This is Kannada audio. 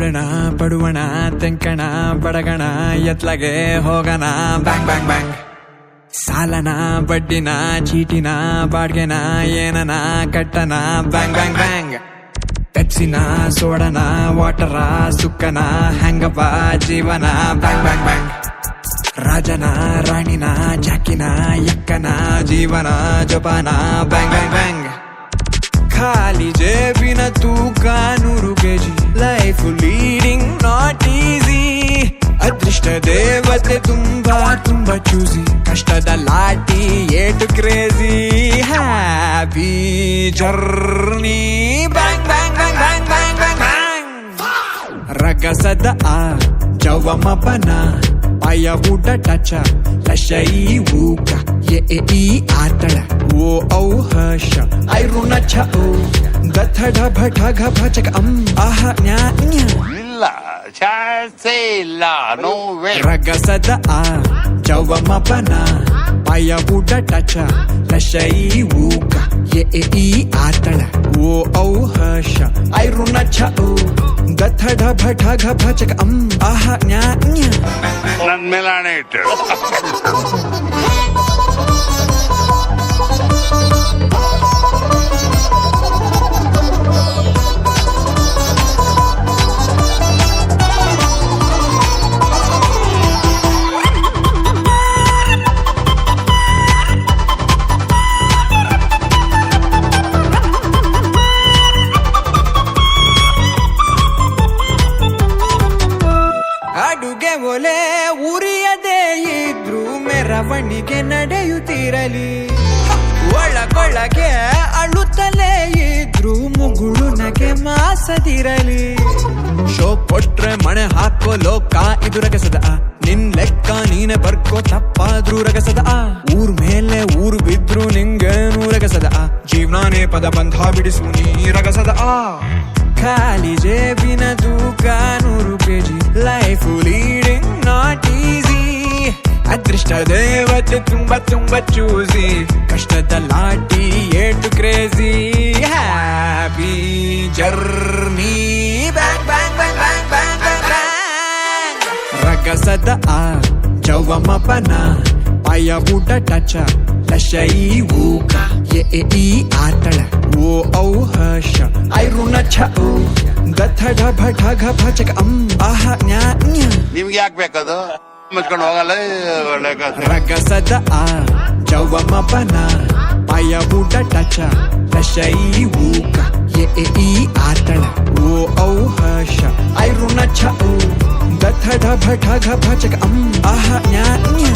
ಕೂಡಣ ಪಡುವಣ ತೆಂಕಣ ಬಡಗಣ ಎತ್ಲಗೆ ಹೋಗಣ ಬ್ಯಾಂಗ್ ಬ್ಯಾಂಗ್ ಬ್ಯಾಂಗ್ ಸಾಲನ ಬಡ್ಡಿನ ಚೀಟಿನ ಬಾಡ್ಗೆನ ಏನನ ಕಟ್ಟನ ಬ್ಯಾಂಗ್ ಬ್ಯಾಂಗ್ ಬ್ಯಾಂಗ್ ಪೆಪ್ಸಿನ ಸೋಡನ ವಾಟರ ಸುಕ್ಕನ ಹೆಂಗಪ್ಪ ಜೀವನ ಬ್ಯಾಂಗ್ ಬ್ಯಾಂಗ್ ಬ್ಯಾಂಗ್ ರಾಜನ ರಾಣಿನ ಜಾಕಿನ ಯಕ್ಕನ ಜೀವನ ಜಪಾನ ಬ್ಯಾಂಗ್ ಬ್ಯಾಂಗ್ ಬ್ಯಾಂಗ್ ಖಾಲಿ ಜೇಬಿನ ತೂಕ 100 kg life leading not easy ಅದೃಷ್ಟ ದೇವತೆ ತುಂಬಾ ತುಂಬಾ ಚೂಸಿ ಕಷ್ಟದ ಲಾಟಿ ಏಟು crazy happy journey bang bang bang bang bang bang bang ರಗಸದ ಆ ಜವಮಪನ ಪಾಯ ಊಟ ಟಚ ಲಶೈ ಊಕ ಈ ಆತಳ ಓ ಔ ಹಶ ಐರುಣ ಛ ಓ ಗಥ ಢ ಭ ಠ ಘ ಭ ಚಕ ಅಂ ಆಹ ನ್ಯಾ ನ್ಯಾ ಇಲ್ಲ ಚಾನ್ಸೇ ಇಲ್ಲ ನೋ ವೇ ರಗಸದ ಆ ಜವಮಪನ ಪಾಯ ಊಟ ಟಚ ಲಶೈ ಊಕ ಈ ಆತಳ ಓ ಔ ಹಶ ಐರುಣ ಛ ಓ ಗಥ ಢ ಭ ಠ ಘ ಭ ಚಕ ಅಂ ಆಹ ನ್ಯಾ ನ್ಯಾ ನನ್ ಮೇಲೆ ಹಣೆ ಇಟ್ಟು ಅಡುಗೆ ಒಲೆ ಉರಿಯದೇ ಇದ್ರು ಮೆರವಣಿಗೆ ನಡೆಯುತ್ತಿರಲಿ ಒಳಗೊಳಗೆ ಅಳುತ್ತಲೇ ಇದ್ರು ಮುಗುಳು ನಗೆ ಮಾಸದಿರಲಿ ಶೋ ಕೊಟ್ರೆ ಮಣೆ ಹಾಕೋ ಲೋಕ ಇದು ರಗಸದ ನಿನ್ ಲೆಕ್ಕ ನೀನೆ ಬರ್ಕೋ ತಪ್ಪಾದ್ರೂ ರಗಸದ ಊರ್ ಮೇಲೆ ಊರು ಬಿದ್ರು ನಿಂಗೇನು ರಗಸದ ಜೀವನಾನೇ ಪದ ಬಂಧ ಬಿಡಿಸು ನೀ ರಗಸದ ಖಾಲಿ ಜೇಬಿನ ತೂಕ 100 kg life leading not easy ಅದೃಷ್ಟ ದೇವತೆ ತುಂಬಾ ತುಂಬಾ ಚೂಸಿ ಕಷ್ಟದ ಲಾಟಿ ಏಟು crazy happy journey bang bang bang bang bang bang bang ರಗಸದ ಆ ಜವಮಪನ ಪಾಯ ಊಟ ಟಚ ಲಶೈ ಊಕ ಈ ಆತಳ ಓ ಔ ಹಶ ಐರುಣ ಛ ಓ ಗಥ ಢ ಭ ಠ ಘ ಭ ಚಕ ಅಂ ಆಹ ನ್ಯಾ ನ್ಯಾ ನಿಮ್ಗೆ ಯಾಕೆ ಬೇಕದು ಮುಚ್ಕೊಂಡು ಹೋಗಲ್ಲ ಒಳ್ಳೆ ರಗಸದ ಆ ಜವಮಪನ ಪಾಯ ಊಟ ಟಚ ಲಶೈ ಊಕ ಈ ಆತಳ ಓ ಔ ಹಶ ಐರುಣ ಛ ಓ ಗಥ ಢ ಭ ಠ ಘ ಭ ಚಕ ಅಂ ಆಹ ನ್ಯಾ ನ್ಯಾ